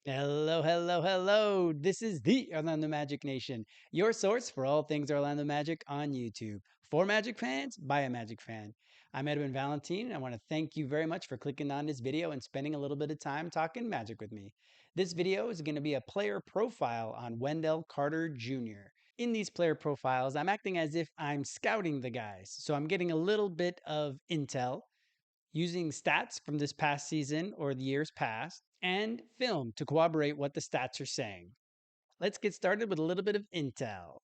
Hello, hello, hello. This is the Orlando Magic Nation, your source for all things Orlando Magic on YouTube. For Magic fans, by a Magic fan. I'm Edwin Valentine, and I want to thank you very much for clicking on this video and spending a little bit of time talking Magic with me. This video is going to be a player profile on Wendell Carter Jr. In these player profiles, I'm acting as if I'm scouting the guys, so I'm getting a little bit of intel using stats from this past season or the years past, and film to corroborate what the stats are saying. Let's get started with a little bit of intel.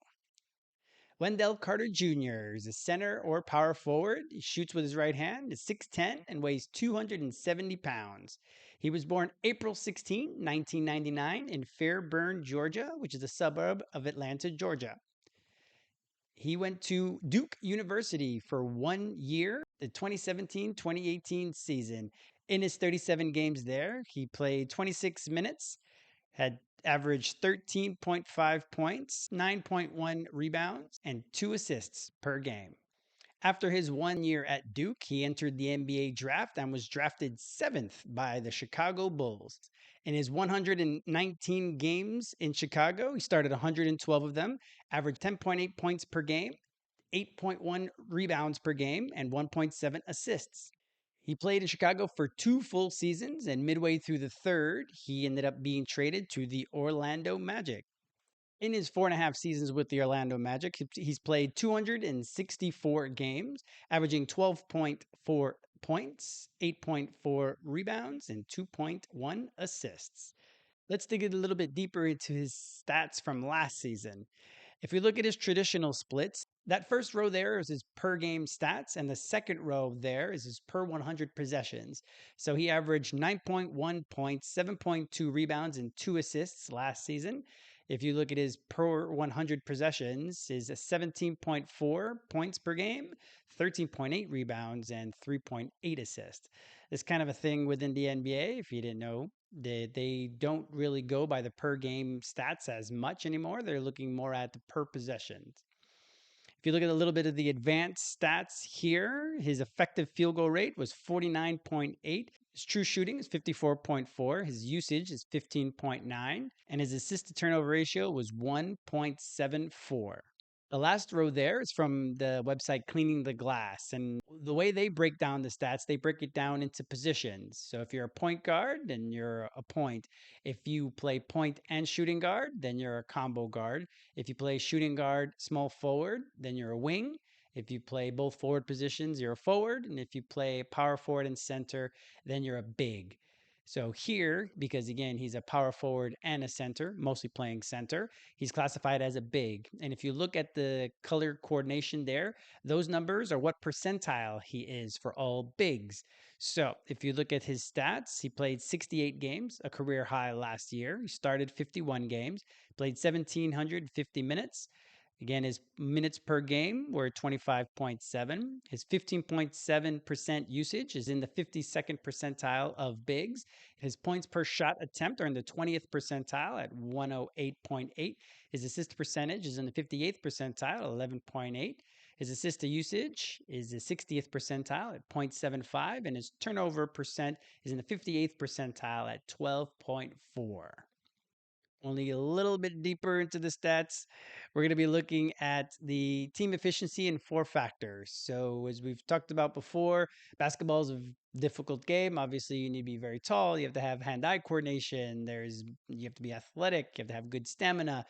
Wendell Carter Jr. is a center or power forward. He shoots with his right hand, is 6'10, and weighs 270 pounds. He was born April 16, 1999, in Fairburn, Georgia, which is a suburb of Atlanta, Georgia. He went to Duke University for 1 year, the 2017-2018 season. In his 37 games there, he played 26 minutes, had averaged 13.5 points, 9.1 rebounds, and 2 assists per game. After his 1 year at Duke, he entered the NBA draft and was drafted 7th by the Chicago Bulls. In his 119 games in Chicago, he started 112 of them, averaged 10.8 points per game, 8.1 rebounds per game, and 1.7 assists. He played in Chicago for 2 full seasons, and midway through the third, he ended up being traded to the Orlando Magic. In his 4.5 seasons with the Orlando Magic, he's played 264 games, averaging 12.4 points, 8.4 rebounds, and 2.1 assists. Let's dig a little bit deeper into his stats from last season. If we look at his traditional splits, that first row there is his per game stats, and the second row there is his per 100 possessions. So he averaged 9.1 points, 7.2 rebounds, and 2 assists last season. If you look at his per 100 possessions, is 17.4 points per game, 13.8 rebounds, and 3.8 assists. It's kind of a thing within the NBA, if you didn't know. They don't really go by the per game stats as much anymore. They're looking more at the per possessions. If you look at a little bit of the advanced stats here, his effective field goal rate was 49.8. His true shooting is 54.4. His usage is 15.9. And his assist to turnover ratio was 1.74. The last row there is from the website Cleaning the Glass. And the way they break down the stats, they break it down into positions. So if you're a point guard, then you're a point. If you play point and shooting guard, then you're a combo guard. If you play shooting guard, small forward, then you're a wing. If you play both forward positions, you're a forward. And if you play power forward and center, then you're a big. So here, because again, he's a power forward and a center, mostly playing center, he's classified as a big. And if you look at the color coordination there, those numbers are what percentile he is for all bigs. So if you look at his stats, he played 68 games, a career high last year. He started 51 games, played 1,750 minutes. Again, his minutes per game were 25.7. His 15.7% usage is in the 52nd percentile of bigs. His points per shot attempt are in the 20th percentile at 108.8. His assist percentage is in the 58th percentile, 11.8. His assist to usage is the 60th percentile at 0.75, and his turnover percent is in the 58th percentile at 12.4. Only a little bit deeper into the stats, we're going to be looking at the team efficiency in 4 factors. So, as we've talked about before, basketball is a difficult game. Obviously, you need to be very tall. You have to have hand-eye coordination. You have to be athletic. You have to have good stamina.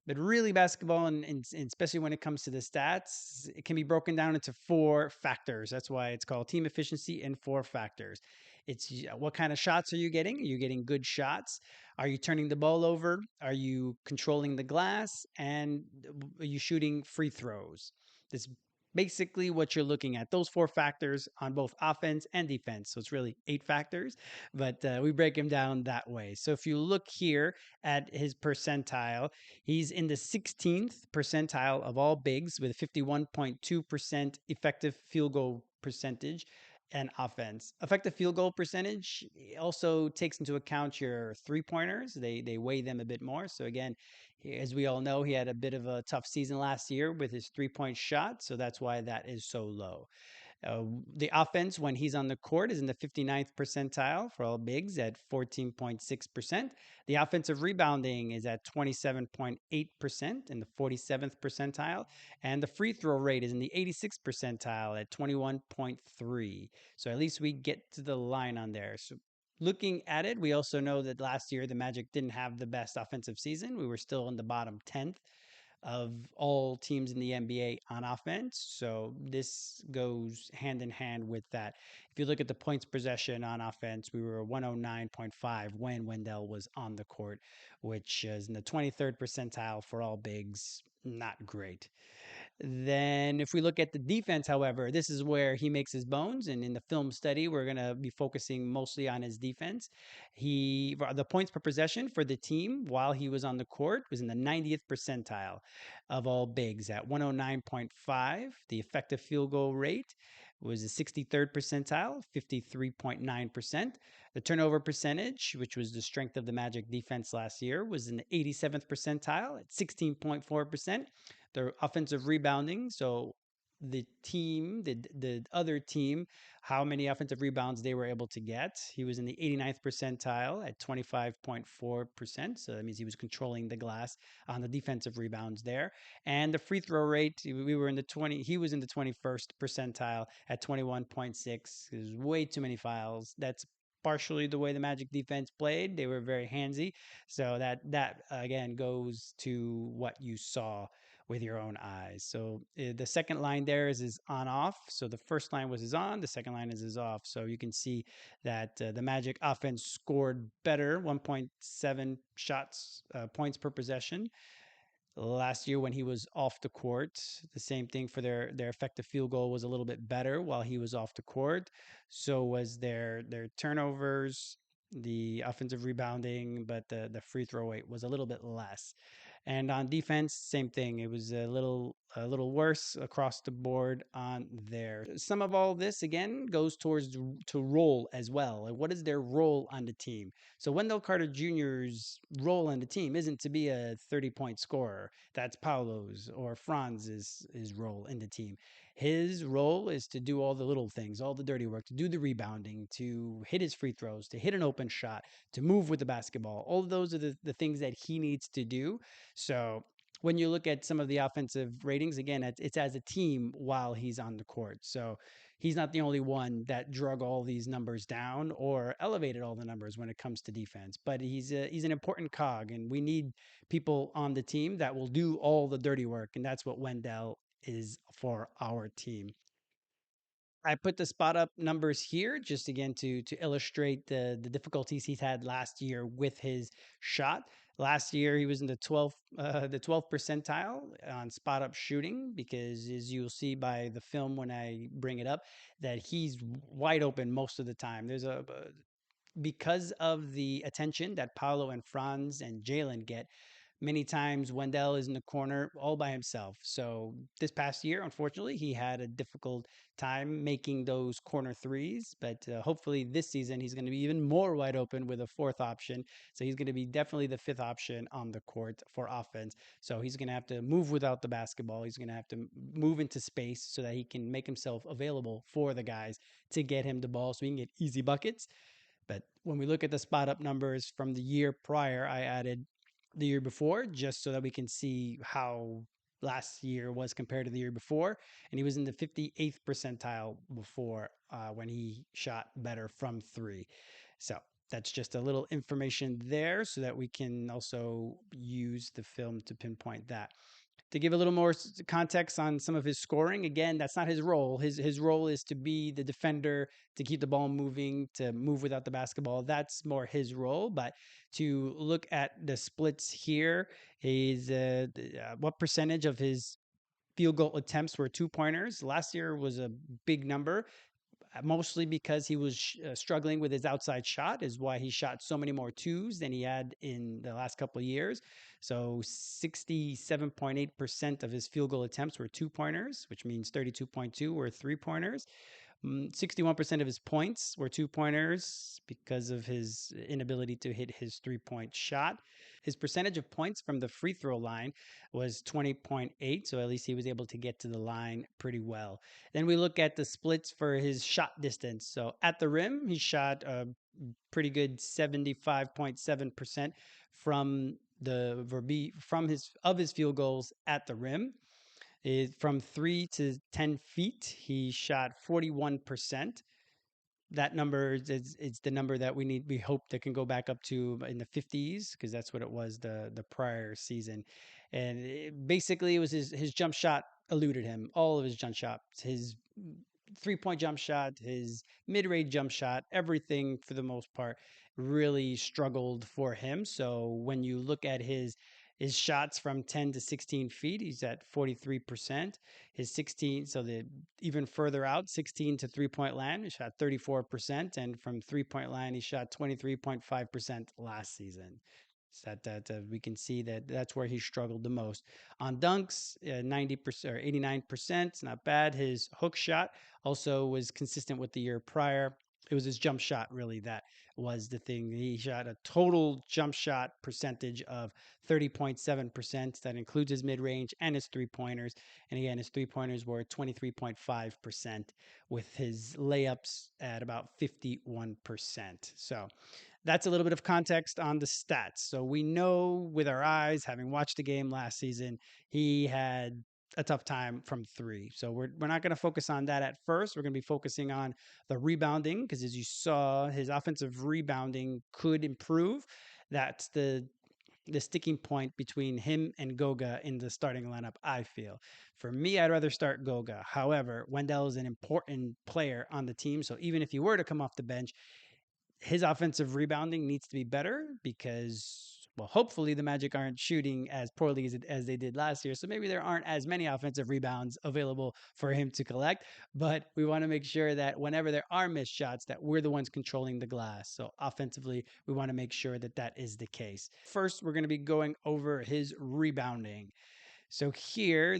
But really, basketball, and especially when it comes to the stats, it can be broken down into 4 factors. That's why it's called team efficiency in 4 factors. It's what kind of shots are you getting? Are you getting good shots? Are you turning the ball over? Are you controlling the glass? And are you shooting free throws? This basically what you're looking at. Those 4 factors on both offense and defense. So it's really 8 factors, but we break them down that way. So if you look here at his percentile, he's in the 16th percentile of all bigs with a 51.2% effective field goal percentage and offense. Effective field goal percentage also takes into account your 3 pointers. They weigh them a bit more. So again, as we all know, he had a bit of a tough season last year with his 3 point shot. So that's why that is so low. Uh, the offense, when he's on the court, is in the 59th percentile for all bigs at 14.6%. The offensive rebounding is at 27.8% in the 47th percentile. And the free throw rate is in the 86th percentile at 21.3. So at least we get to the line on there. So looking at it, we also know that last year the Magic didn't have the best offensive season. We were still in the bottom 10th of all teams in the NBA on offense. So this goes hand in hand with that. If you look at the points possession on offense, we were 109.5 when Wendell was on the court, which is in the 23rd percentile for all bigs. Not great. Then, if we look at the defense, however, this is where he makes his bones. And in the film study, we're going to be focusing mostly on his defense. The points per possession for the team while he was on the court was in the 90th percentile of all bigs at 109.5. The effective field goal rate was the 63rd percentile, 53.9%. The turnover percentage, which was the strength of the Magic defense last year, was in the 87th percentile at 16.4%. The offensive rebounding, so the other team, how many offensive rebounds they were able to get. He was in the 89th percentile at 25.4%. So that means he was controlling the glass on the defensive rebounds there. And the free throw rate, we were in the 20, he was in the 21st percentile at 21.6. There's way too many fouls. That's partially the way the Magic defense played. They were very handsy. So that again goes to what you saw with your own eyes. So the second line there is his on off. So the first line was his on, the second line is his off. So you can see that the Magic offense scored better, 1.7 shots points per possession last year when he was off the court. The same thing for their effective field goal was a little bit better while he was off the court. So was their turnovers, the offensive rebounding, but the free throw rate was a little bit less. And on defense, same thing. It was a little worse across the board on there. Some of all this again goes towards to role as well. Like what is their role on the team? So Wendell Carter Jr.'s role on the team isn't to be a 30-point scorer. That's Paulo's or Franz's role in the team. His role is to do all the little things, all the dirty work, to do the rebounding, to hit his free throws, to hit an open shot, to move with the basketball. All of those are the things that he needs to do. So when you look at some of the offensive ratings, again, it's as a team while he's on the court. So he's not the only one that drug all these numbers down or elevated all the numbers when it comes to defense. But he's an important cog, and we need people on the team that will do all the dirty work, and that's what Wendell is for our team. I put the spot up numbers here just again to illustrate the difficulties he's had last year with his shot. Last year he was in the 12th percentile on spot up shooting because as you'll see by the film when I bring it up that he's wide open most of the time. There's a because of the attention that Paolo and Franz and Jalen get, many times Wendell is in the corner all by himself. So this past year, unfortunately, he had a difficult time making those corner threes. But hopefully this season, he's going to be even more wide open with a fourth option. So he's going to be definitely the fifth option on the court for offense. So he's going to have to move without the basketball. He's going to have to move into space so that he can make himself available for the guys to get him the ball so he can get easy buckets. But when we look at the spot up numbers from the year prior, I added the year before just so that we can see how last year was compared to the year before. And he was in the 58th percentile before when he shot better from three. So that's just a little information there so that we can also use the film to pinpoint that. To give a little more context on some of his scoring, again, that's not his role. His role is to be the defender, to keep the ball moving, to move without the basketball. That's more his role. But to look at the splits here is what percentage of his field goal attempts were two pointers. Last year was a big number mostly because he was struggling with his outside shot is why he shot so many more twos than he had in the last couple of years. So 67.8% of his field goal attempts were two pointers, which means 32.2 were three pointers. 61% of his points were 2 pointers because of his inability to hit his 3 point shot. His percentage of points from the free throw line was 20.8, so at least he was able to get to the line pretty well. Then we look at the splits for his shot distance. So at the rim, he shot a pretty good 75.7% from his field goals at the rim. From 3 to 10 feet, he shot 41%. That number is the number that we hope that can go back up to in the 50s, because that's what it was the prior season. And basically it was his jump shot eluded him. All of his jump shots, his 3 point jump shot, his mid-range jump shot, everything for the most part really struggled for him. So when you look at his shots from 10 to 16 feet, he's at 43%. His 16, so the even further out, 16 to 3 point line, he shot 34%. And from 3 point line, he shot 23.5% last season. So that we can see that that's where he struggled the most. On dunks, 90% or 89%, not bad. His hook shot also was consistent with the year prior. It was his jump shot really that was the thing. He shot a total jump shot percentage of 30.7%. That includes his mid range and his 3 pointers. And again, his 3 pointers were 23.5%, with his layups at about 51%. So that's a little bit of context on the stats. So we know with our eyes, having watched the game last season, he had a tough time from three. So we're not going to focus on that at first. We're going to be focusing on the rebounding, because as you saw, his offensive rebounding could improve. That's the sticking point between him and Goga in the starting lineup, I feel. For me, I'd rather start Goga. However, Wendell is an important player on the team. So even if he were to come off the bench, his offensive rebounding needs to be better, because, well, hopefully the Magic aren't shooting as poorly as they did last year. So maybe there aren't as many offensive rebounds available for him to collect. But we want to make sure that whenever there are missed shots, that we're the ones controlling the glass. So offensively, we want to make sure that that is the case. First, we're going to be going over his rebounding. So here,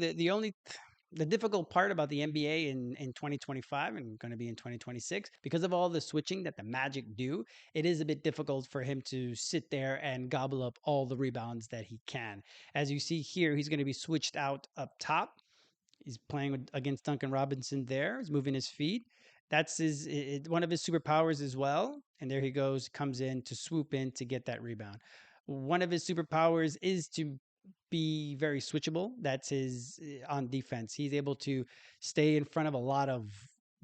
the difficult part about the NBA in 2025 and going to be in 2026, because of all the switching that the Magic do, it is a bit difficult for him to sit there and gobble up all the rebounds that he can. As you see here, he's going to be switched out up top. He's playing against Duncan Robinson there. He's moving his feet. That's one of his superpowers as well. And there he goes, comes in to swoop in to get that rebound. One of his superpowers is to be very switchable. That's his on defense. He's able to stay in front of a lot of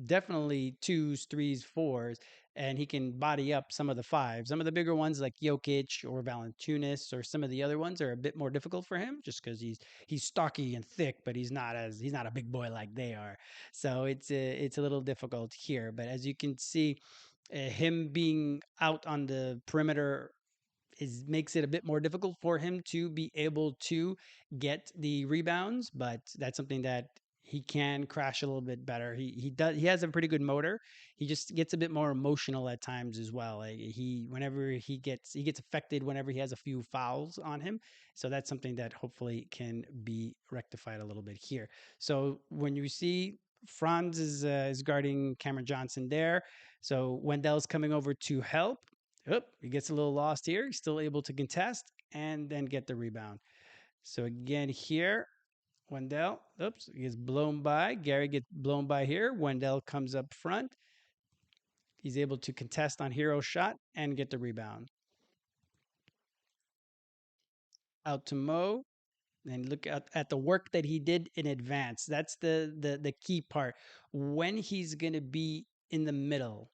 definitely twos, threes, fours, and he can body up some of the fives. Some of the bigger ones like Jokic or Valanciunas or some of the other ones are a bit more difficult for him, just because he's stocky and thick, but he's not a big boy like they are. So it's a little difficult here. But as you can see, him being out on the perimeter makes it a bit more difficult for him to be able to get the rebounds, but that's something that he can crash a little bit better. He has a pretty good motor. He just gets a bit more emotional at times as well. Like whenever he gets affected whenever he has a few fouls on him. So that's something that hopefully can be rectified a little bit here. So when you see Franz is guarding Cameron Johnson there, so Wendell's coming over to help. He gets a little lost here. He's still able to contest and then get the rebound. So again here, Wendell, he gets blown by. Gary gets blown by here. Wendell comes up front. He's able to contest on Hero's shot and get the rebound. Out to Mo. And look at the work that he did in advance. That's the key part. When he's going to be in the middle,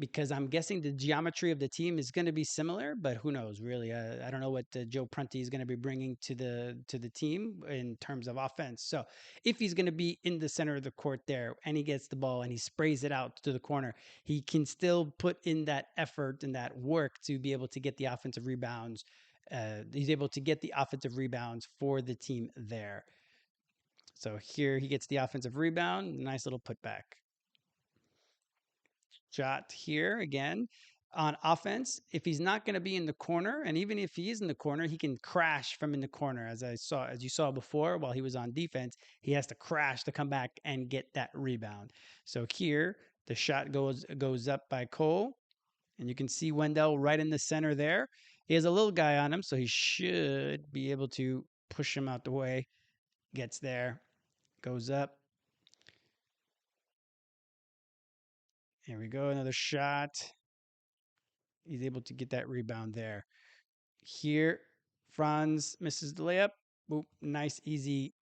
because I'm guessing the geometry of the team is going to be similar, but who knows, really? I don't know what Joe Prunty is going to be bringing to the team in terms of offense. So if he's going to be in the center of the court there and he gets the ball and he sprays it out to the corner, he can still put in that effort and that work to be able to get the offensive rebounds. He's able to get the offensive rebounds for the team there. So here he gets the offensive rebound, nice little putback. Shot here again on offense. If he's not going to be in the corner, and even if he is in the corner, he can crash from in the corner. As you saw before, while he was on defense, he has to crash to come back and get that rebound. So here, The shot goes up by Cole, and you can see Wendell right in the center there. He has a little guy on him, so he should be able to push him out the way. Gets there, goes up. Here we go, another shot. He's able to get that rebound there. Here, Franz misses the layup. Boop, nice, easy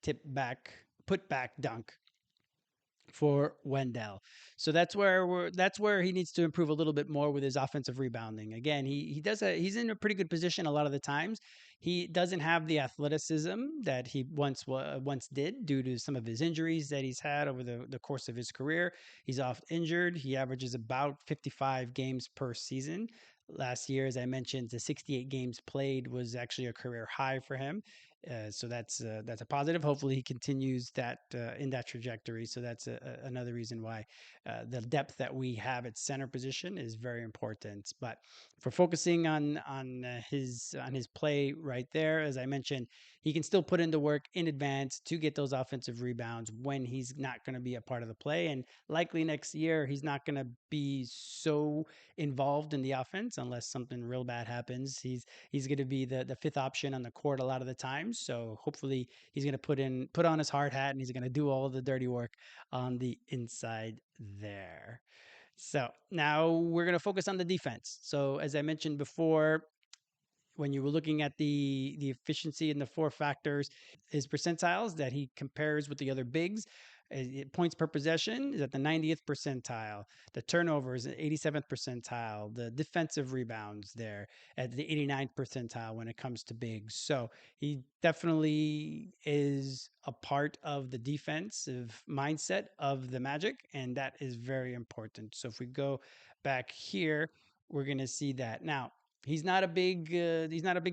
tip back, put back dunk for Wendell. So that's where he needs to improve a little bit more with his offensive rebounding. Again, he's in a pretty good position a lot of the times. He doesn't have the athleticism that he once did due to some of his injuries that he's had over the course of his career. He's oft injured. He averages about 55 games per season. Last year, as I mentioned, the 68 games played was actually a career high for him. So that's a positive. Hopefully, he continues that in that trajectory. So that's another reason why the depth that we have at center position is very important. But for focusing on his play right there, as I mentioned, he can still put in the work in advance to get those offensive rebounds when he's not going to be a part of the play. And likely next year, he's not going to be so involved in the offense unless something real bad happens. He's going to be the fifth option on the court a lot of the times. So hopefully he's going to put on his hard hat and he's going to do all the dirty work on the inside there. So now we're going to focus on the defense. So as I mentioned before, when you were looking at the efficiency and the four factors, his percentiles that he compares with the other bigs, points per possession is at the 90th percentile. The turnovers at 87th percentile. The defensive rebounds there at the 89th percentile when it comes to bigs. So he definitely is a part of the defensive mindset of the Magic, and that is very important. So if we go back here, we're going to see that now. He's not a big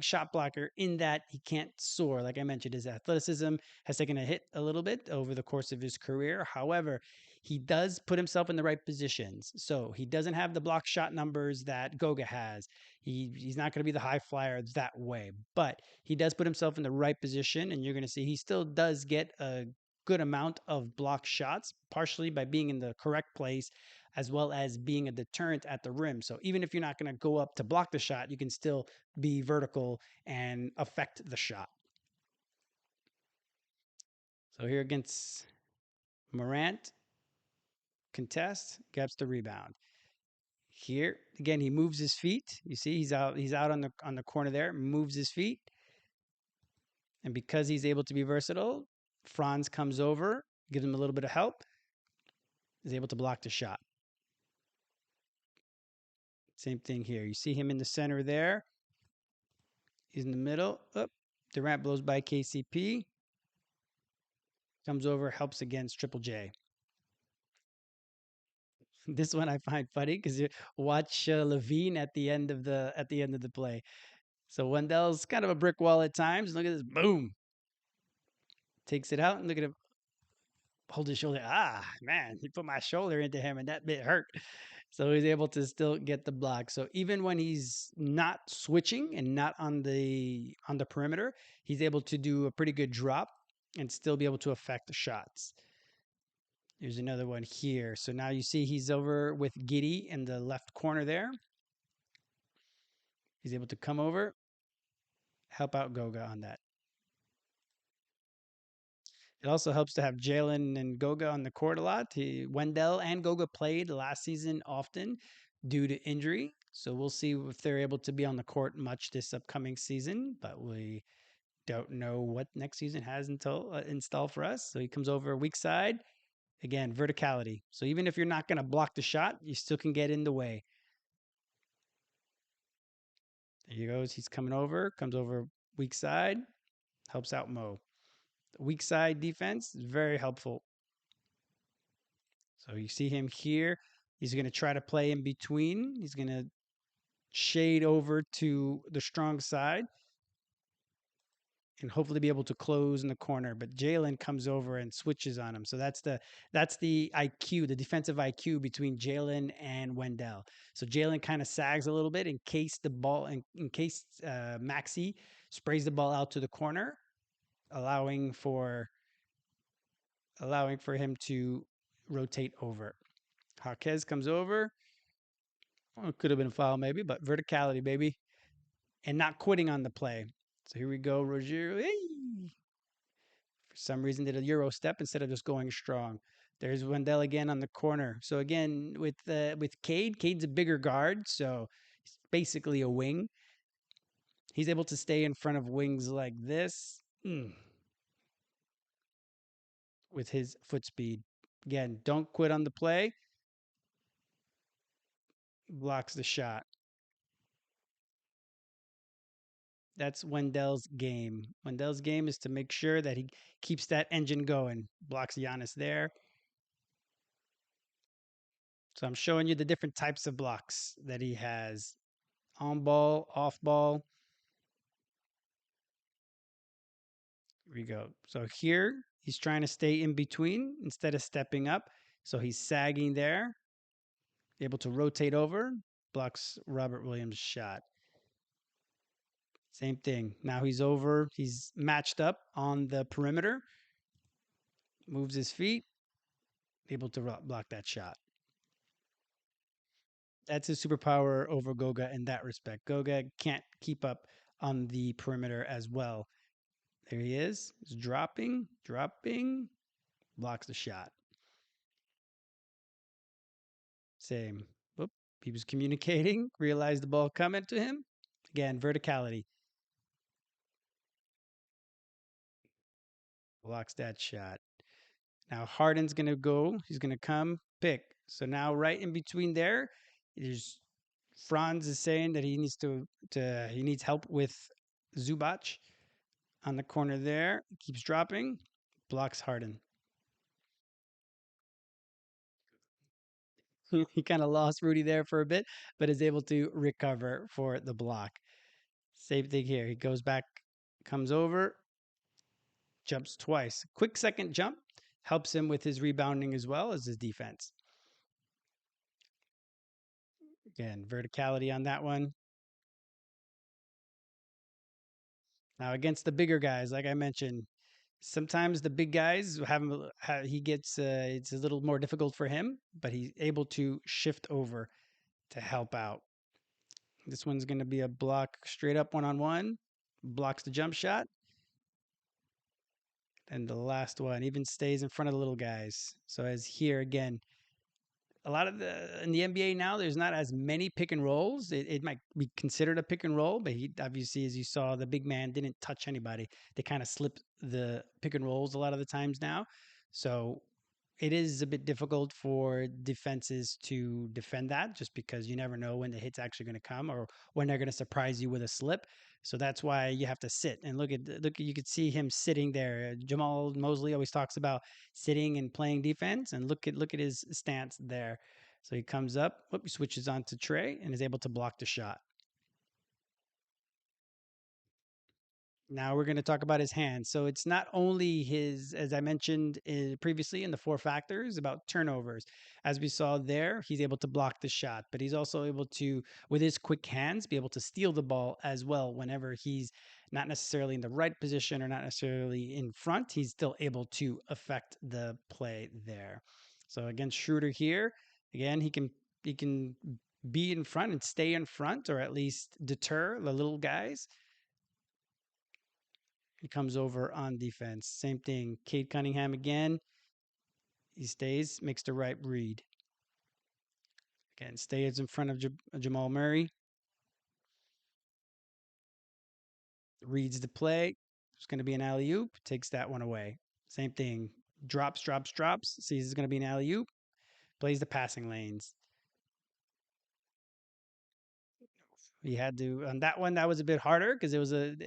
shot blocker in that he can't soar. Like I mentioned, his athleticism has taken a hit a little bit over the course of his career. However, he does put himself in the right positions. So he doesn't have the block shot numbers that Goga has. He's not going to be the high flyer that way, but he does put himself in the right position, and you're going to see he still does get a good amount of block shots, partially by being in the correct place as well as being a deterrent at the rim. So even if you're not going to go up to block the shot, you can still be vertical and affect the shot. So here against Morant, contest, gets the rebound. Here again, he moves his feet. You see, he's out on the corner there, moves his feet, and because he's able to be versatile, Franz comes over, gives him a little bit of help, is able to block the shot. Same thing here. You see him in the center there. He's in the middle. Up. Durant blows by KCP. Comes over, helps against Triple J. This one I find funny because you watch Levine at the end of the play. So Wendell's kind of a brick wall at times. Look at this, boom, takes it out, and look at him hold his shoulder. Ah, man, he put my shoulder into him, and that bit hurt. So he's able to still get the block. So even when he's not switching and not on the perimeter, he's able to do a pretty good drop and still be able to affect the shots. Here's another one here. So now you see he's over with Giddy in the left corner there. He's able to come over, help out Goga on that. It also helps to have Jalen and Goga on the court a lot. Wendell and Goga played last season often due to injury. So we'll see if they're able to be on the court much this upcoming season, but we don't know what next season has until install for us. So he comes over weak side. Again, verticality. So even if you're not going to block the shot, you still can get in the way. There he goes. He's coming over, comes over weak side, helps out Mo. The weak side defense is very helpful. So you see him here. He's going to try to play in between. He's going to shade over to the strong side and hopefully be able to close in the corner. But Jalen comes over and switches on him. So that's the IQ, the defensive IQ between Jalen and Wendell. So Jalen kind of sags a little bit in case the ball, in case Maxey sprays the ball out to the corner, allowing for him to rotate over. Jaquez comes over. Well, it could have been a foul maybe, but verticality, baby, and not quitting on the play. So here we go, Roger. Hey! For some reason, did a Euro step instead of just going strong. There's Wendell again on the corner. So again, with Cade, Cade's a bigger guard, so he's basically a wing. He's able to stay in front of wings like this with his foot speed. Again, don't quit on the play. Blocks the shot. That's Wendell's game. Wendell's game is to make sure that he keeps that engine going. Blocks Giannis there. So I'm showing you the different types of blocks that he has. On ball, off ball. Here we go. So here he's trying to stay in between instead of stepping up. So he's sagging there, able to rotate over, blocks Robert Williams' shot. Same thing. Now he's over. He's matched up on the perimeter, moves his feet, able to block that shot. That's his superpower over Goga in that respect. Goga can't keep up on the perimeter as well. There he is. He's dropping, blocks the shot. Same. Whoop. He was communicating, realized the ball coming to him. Again, verticality. Blocks that shot. Now Harden's gonna go. He's gonna come pick. So now right in between there, there's Franz is saying that he needs to he needs help with Zubac on the corner there. Keeps dropping, blocks Harden. He kind of lost Rudy there for a bit, but is able to recover for the block. Same thing here. He goes back, comes over, jumps twice. Quick second jump helps him with his rebounding as well as his defense. Again, verticality on that one. Now against the bigger guys, like I mentioned, sometimes the big guys he gets it's a little more difficult for him, but he's able to shift over to help out. This one's going to be a block straight up one-on-one, blocks the jump shot. And the last one even stays in front of the little guys. So as here again, a lot of the in the NBA now, there's not as many pick and rolls. It might be considered a pick and roll, but he obviously, as you saw, the big man didn't touch anybody. They kind of slip the pick and rolls a lot of the times now. So it is a bit difficult for defenses to defend that just because you never know when the hit's actually going to come or when they're going to surprise you with a slip. So that's why you have to sit and look. You could see him sitting there. Jamal Mosley always talks about sitting and playing defense, and look at his stance there. So he comes up, he switches on to Trey, and is able to block the shot. Now we're going to talk about his hands. So it's not only his, as I mentioned previously in the four factors about turnovers. As we saw there, he's able to block the shot, but he's also able to, with his quick hands, be able to steal the ball as well whenever he's not necessarily in the right position or not necessarily in front. He's still able to affect the play there. So against Schroeder here, again, he can be in front and stay in front, or at least deter the little guys. He comes over on defense. Same thing. Cade Cunningham again. He stays, makes the right read. Again, stays in front of Jamal Murray. Reads the play. It's going to be an alley oop. Takes that one away. Same thing. Drops. Sees it's going to be an alley oop. Plays the passing lanes. He had to on that one. That was a bit harder because it was a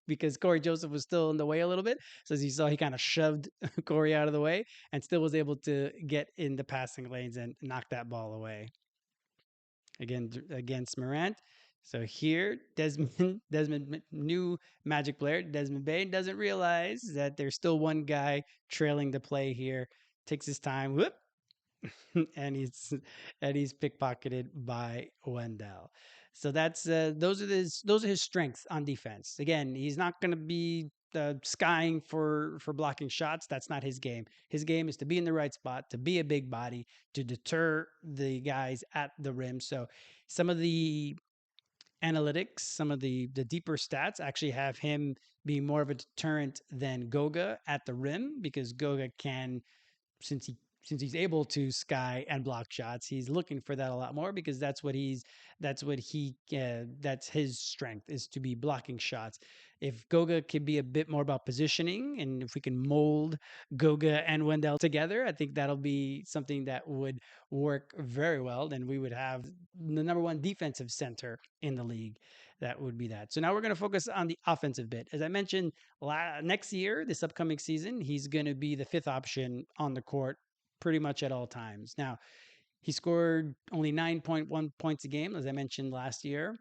because Corey Joseph was still in the way a little bit. So as you saw, he kind of shoved Corey out of the way and still was able to get in the passing lanes and knock that ball away. Again against Morant. So here, Desmond, new Magic player, Desmond Bain doesn't realize that there's still one guy trailing the play here. Takes his time, whoop, and he's pickpocketed by Wendell. So that's those are his strengths on defense. Again, he's not going to be skying for blocking shots. That's not his game. His game is to be in the right spot, to be a big body, to deter the guys at the rim. So some of the analytics, some of the deeper stats actually have him be more of a deterrent than Goga at the rim, because Goga can, since he's able to sky and block shots, he's looking for that a lot more, because that's his strength, is to be blocking shots. If Goga could be a bit more about positioning, and if we can mold Goga and Wendell together, I think that'll be something that would work very well. Then we would have the number one defensive center in the league. That would be that. So now we're going to focus on the offensive bit. As I mentioned, next year, this upcoming season, he's going to be the fifth option on the court pretty much at all times. Now, he scored only 9.1 points a game, as I mentioned last year.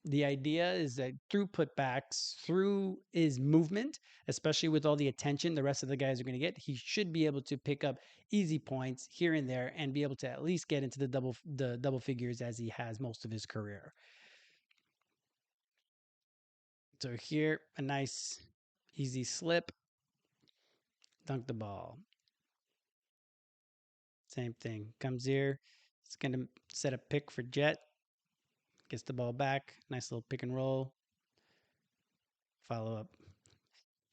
The idea is that through putbacks, through his movement, especially with all the attention the rest of the guys are going to get, he should be able to pick up easy points here and there and be able to at least get into the double figures as he has most of his career. So here, a nice easy slip, dunk the ball. Same thing. Comes here. It's going to set a pick for Jet. Gets the ball back. Nice little pick and roll. Follow up.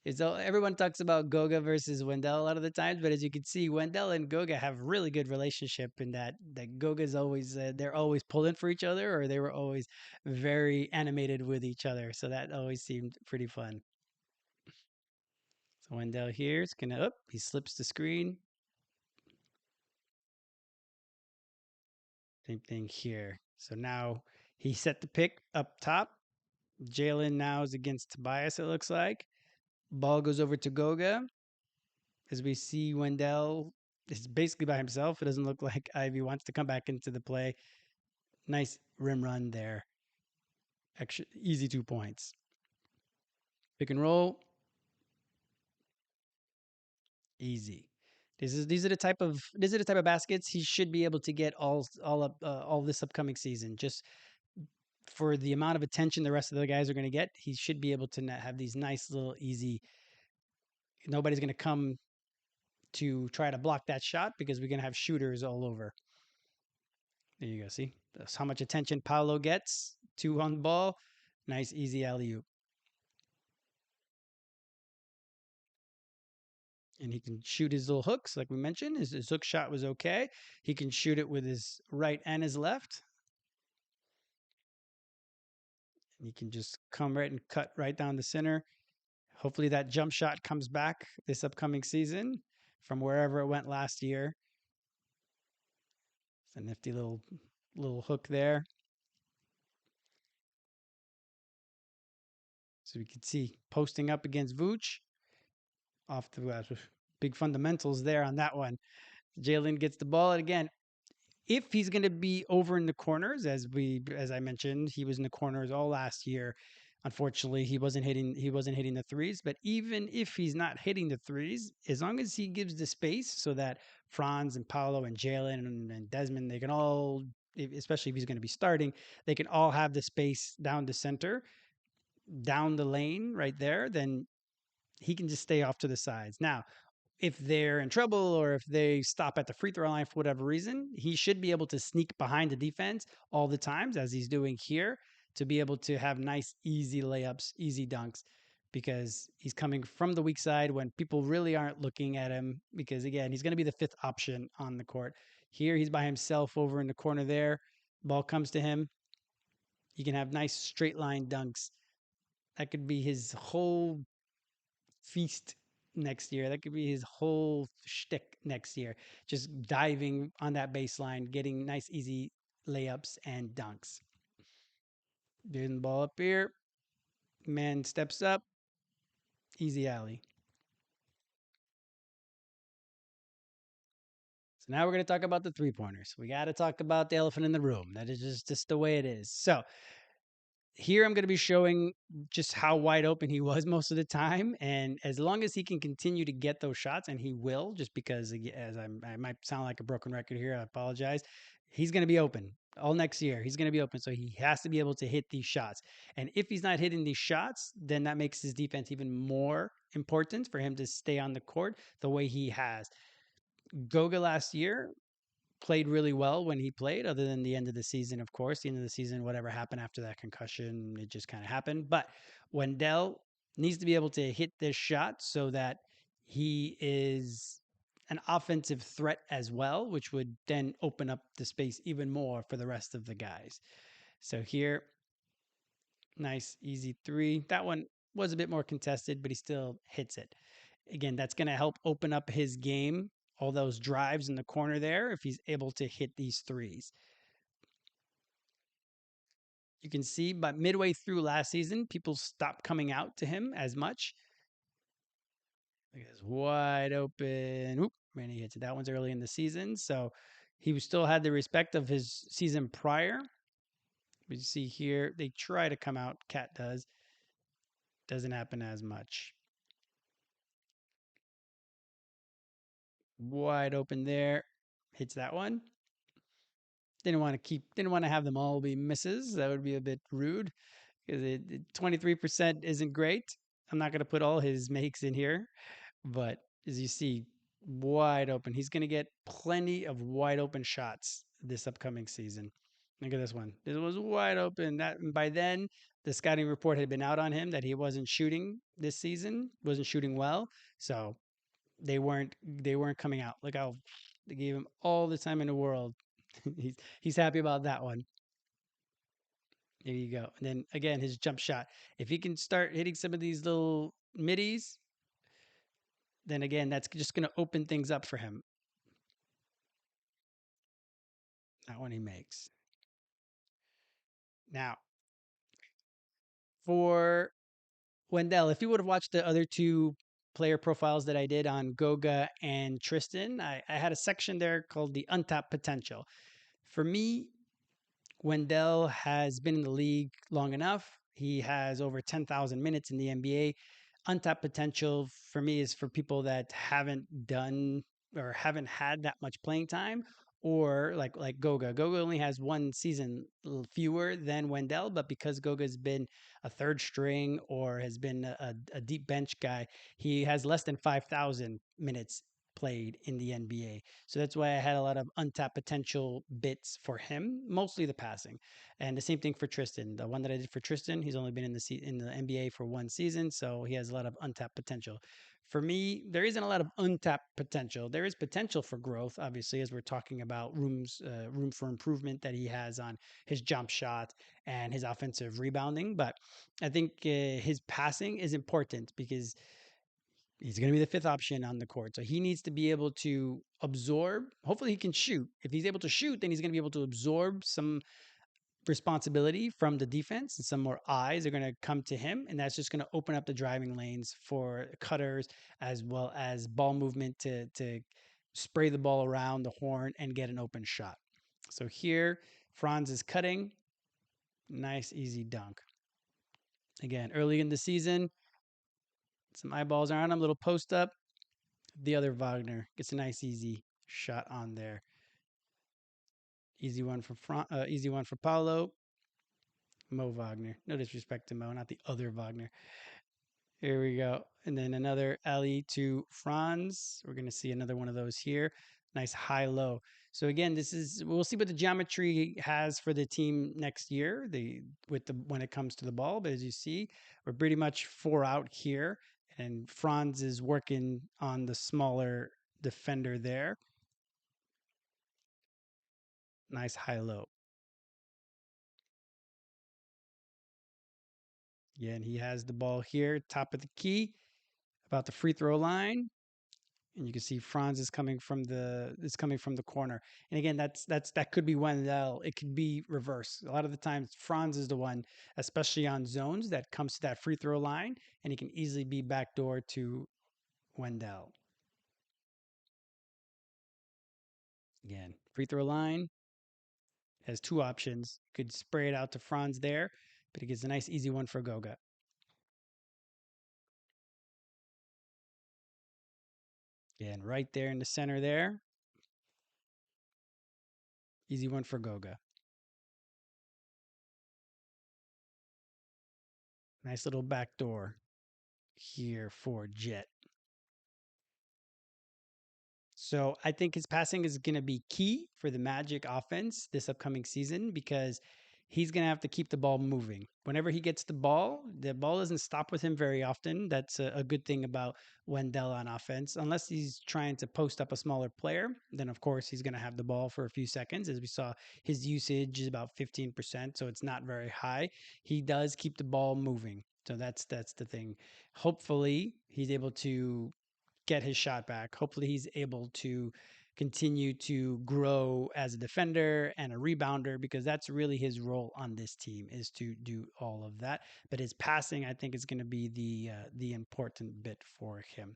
Everyone talks about Goga versus Wendell a lot of the times, but as you can see, Wendell and Goga have really good relationship in that Goga's always they're always pulling for each other, or they were always very animated with each other. So that always seemed pretty fun. So Wendell here is gonna he slips the screen. Same thing here. So now he set the pick up top. Jalen now is against Tobias, it looks like. Ball goes over to Goga. As we see, Wendell is basically by himself. It doesn't look like Ivy wants to come back into the play. Nice rim run there. Extra easy 2 points. Pick and roll. Easy. These are the type of baskets he should be able to get all this upcoming season. Just for the amount of attention the rest of the guys are going to get, he should be able to have these nice little easy. Nobody's going to come to try to block that shot, because we're going to have shooters all over. There you go. See, that's how much attention Paolo gets. 2 on the ball. Nice, easy alley-oop. And he can shoot his little hooks, like we mentioned. His hook shot was okay. He can shoot it with his right and his left. And he can just come right and cut right down the center. Hopefully that jump shot comes back this upcoming season from wherever it went last year. It's a nifty little hook there. So we can see posting up against Vooch. Off the big fundamentals there on that one. Jalen gets the ball, and again, if he's going to be over in the corners, as I mentioned, he was in the corners all last year. Unfortunately, he wasn't hitting the threes. But even if he's not hitting the threes, as long as he gives the space so that Franz and Paolo and Jalen and Desmond, they can all, especially if he's going to be starting, they can all have the space down the center, down the lane right there. Then he can just stay off to the sides. Now, if they're in trouble or if they stop at the free throw line for whatever reason, he should be able to sneak behind the defense all the times, as he's doing here, to be able to have nice, easy layups, easy dunks, because he's coming from the weak side when people really aren't looking at him, because, again, he's going to be the fifth option on the court. Here, he's by himself over in the corner there. Ball comes to him. He can have nice straight line dunks. That could be his whole feast next year. That could be his whole shtick next year. Just diving on that baseline, getting nice, easy layups and dunks. Getting the ball up here. Man steps up. Easy alley. So now we're going to talk about the 3-pointers. We got to talk about the elephant in the room. That is just the way it is. So here I'm going to be showing just how wide open he was most of the time. And as long as he can continue to get those shots, and he will, just because, as I might sound like a broken record here, I apologize. He's going to be open. all next year. He's going to be open. So he has to be able to hit these shots. And if he's not hitting these shots, then that makes his defense even more important for him to stay on the court the way he has. Goga last year played really well when he played, other than the end of the season, of course. The end of the season, whatever happened after that concussion, it just kind of happened. But Wendell needs to be able to hit this shot so that he is an offensive threat as well, which would then open up the space even more for the rest of the guys. So here, nice, easy three. That one was a bit more contested, but he still hits it. Again, that's going to help open up his game, all those drives in the corner there, if he's able to hit these threes. You can see, but midway through last season, people stopped coming out to him as much. Look at this wide open. Oop, man, he hits it. That one's early in the season. So he still had the respect of his season prior. But you see here, they try to come out. Cat does. Doesn't happen as much. Wide open there. Hits that one. Didn't want to have them all be misses. That would be a bit rude because 23% isn't great. I'm not going to put all his makes in here, but as you see, wide open. He's going to get plenty of wide open shots this upcoming season. Look at this one. This was wide open. That by then the scouting report had been out on him that he wasn't shooting this season, wasn't shooting well. So they weren't coming out. Look how they gave him all the time in the world. He's happy about that one. There you go. And then again, his jump shot. If he can start hitting some of these little middies, then again, that's just going to open things up for him. That one he makes. Now, for Wendell, if you would have watched the other two player profiles that I did on Goga and Tristan, I had a section there called the untapped potential. For me, Wendell has been in the league long enough. He has over 10,000 minutes in the NBA. Untapped potential for me is for people that haven't done or haven't had that much playing time, or like Goga. Goga only has one season fewer than Wendell, but because Goga's been a third string or has been a deep bench guy, he has less than 5,000 minutes played in the NBA. So that's why I had a lot of untapped potential bits for him, mostly the passing. And the same thing for Tristan. The one that I did for Tristan, he's only been in the NBA for one season, so he has a lot of untapped potential. For me, there isn't a lot of untapped potential. There is potential for growth, obviously, as we're talking about room for improvement that he has on his jump shot and his offensive rebounding. But I think his passing is important because he's going to be the fifth option on the court. So he needs to be able to absorb. Hopefully, he can shoot. If he's able to shoot, then he's going to be able to absorb some responsibility from the defense, and some more eyes are going to come to him. And that's just going to open up the driving lanes for cutters as well as ball movement to spray the ball around the horn and get an open shot. So here, Franz is cutting. Nice, easy dunk. Again, early in the season, some eyeballs are on him, little post up. The other Wagner gets a nice, easy shot on there. Easy one for Paulo. Mo Wagner. No disrespect to Mo, not the other Wagner. Here we go. And then another alley to Franz. We're going to see another one of those here. Nice high low. So again, we'll see what the geometry has for the team next year. When it comes to the ball, but as you see, we're pretty much four out here, and Franz is working on the smaller defender there. Nice high low. Yeah, and he has the ball here, top of the key, about the free throw line. And you can see Franz is coming from the corner. And again, that could be Wendell. It could be reverse. A lot of the times, Franz is the one, especially on zones, that comes to that free throw line, and he can easily be backdoor to Wendell. Again, free throw line has two options. You could spray it out to Franz there, but he gets a nice easy one for Goga. Again, right there in the center there, easy one for Goga. Nice little back door here for Jet. So I think his passing is going to be key for the Magic offense this upcoming season because he's going to have to keep the ball moving. Whenever he gets the ball doesn't stop with him very often. That's a good thing about Wendell on offense. Unless he's trying to post up a smaller player, then of course he's going to have the ball for a few seconds. As we saw, his usage is about 15%, so it's not very high. He does keep the ball moving. So that's the thing. Hopefully, he's able to get his shot back. Hopefully, he's able to continue to grow as a defender and a rebounder because that's really his role on this team is to do all of that. But his passing, I think, is going to be the important bit for him.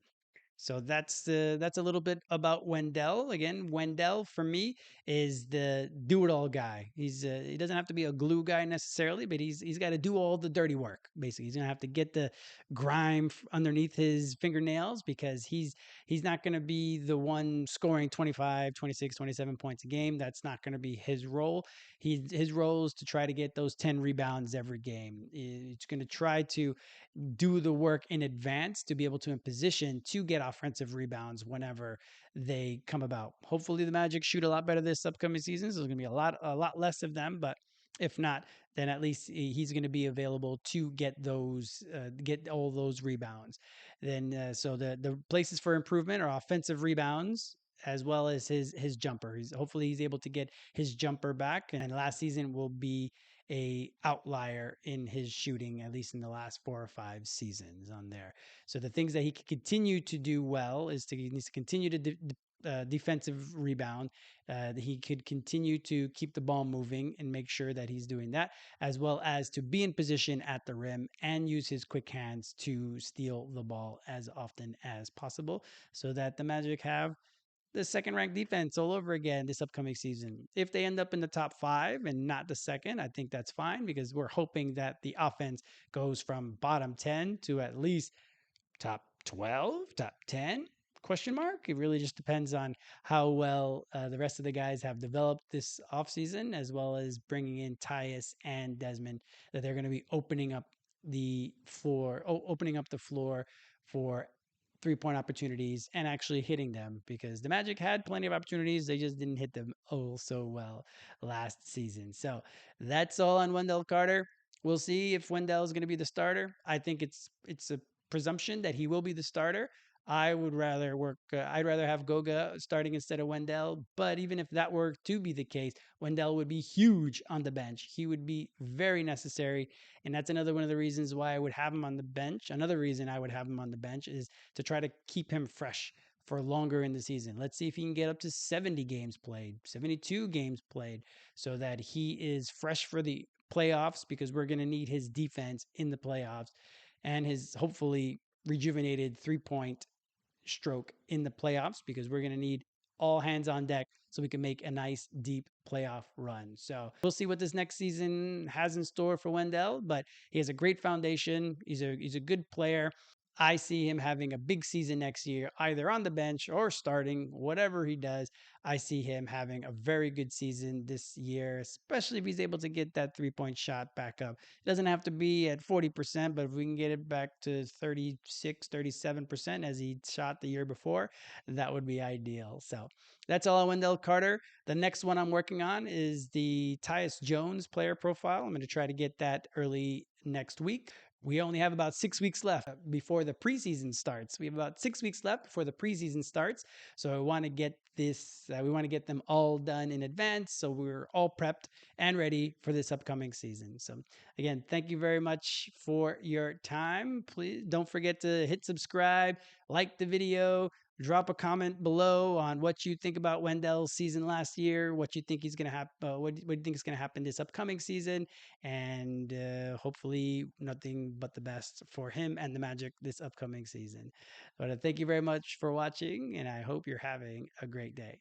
So that's a little bit about Wendell. Again, Wendell for me is the do-it-all guy. He doesn't have to be a glue guy necessarily, but he's got to do all the dirty work. Basically, he's gonna have to get the grime underneath his fingernails because he's not gonna be the one scoring 25, 26, 27 points a game. That's not gonna be his role. His role is to try to get those 10 rebounds every game. It's gonna try to do the work in advance to be able to in position to get offensive rebounds whenever they come about. Hopefully the Magic shoot a lot better this upcoming season. So there's going to be a lot less of them, but if not, then at least he's going to be available to get all those rebounds. Then so the places for improvement are offensive rebounds as well as his jumper. He's able to get his jumper back, and last season will be a outlier in his shooting, at least in the last 4 or 5 seasons on there. So the things that he can continue to do well is he needs to continue to defensive rebound. He could continue to keep the ball moving and make sure that he's doing that, as well as to be in position at the rim and use his quick hands to steal the ball as often as possible so that the Magic have the second ranked defense all over again this upcoming season. If they end up in the top five and not the second, I think that's fine because we're hoping that the offense goes from bottom 10 to at least top 12, top 10 question mark. It really just depends on how well the rest of the guys have developed this offseason, as well as bringing in Tyus and Desmond, that they're going to be opening up the floor for 3-point opportunities and actually hitting them because the Magic had plenty of opportunities. They just didn't hit them oh so well last season. So that's all on Wendell Carter. We'll see if Wendell is going to be the starter. I think it's a presumption that he will be the starter. I'd rather have Goga starting instead of Wendell. But even if that were to be the case, Wendell would be huge on the bench. He would be very necessary. And that's another one of the reasons why I would have him on the bench. Another reason I would have him on the bench is to try to keep him fresh for longer in the season. Let's see if he can get up to 70 games played, 72 games played, so that he is fresh for the playoffs because we're going to need his defense in the playoffs and his hopefully rejuvenated 3-point stroke in the playoffs because we're going to need all hands on deck so we can make a nice deep playoff run. So we'll see what this next season has in store for Wendell, but he has a great foundation. He's a good player. I see him having a big season next year, either on the bench or starting, whatever he does. I see him having a very good season this year, especially if he's able to get that 3-point shot back up. It doesn't have to be at 40%, but if we can get it back to 36, 37% as he shot the year before, that would be ideal. So that's all on Wendell Carter. The next one I'm working on is the Tyus Jones player profile. I'm going to try to get that early next week. We only have about 6 weeks left before the preseason starts. We have about 6 weeks left before the preseason starts. So I want to get we want to get them all done in advance. So we're all prepped and ready for this upcoming season. So again, thank you very much for your time. Please don't forget to hit subscribe, like the video, drop a comment below on what you think about Wendell's season last year, what you think he's going to happen, what do you think is going to happen this upcoming season, and hopefully nothing but the best for him and the Magic this upcoming season. But thank you very much for watching, and I hope you're having a great day.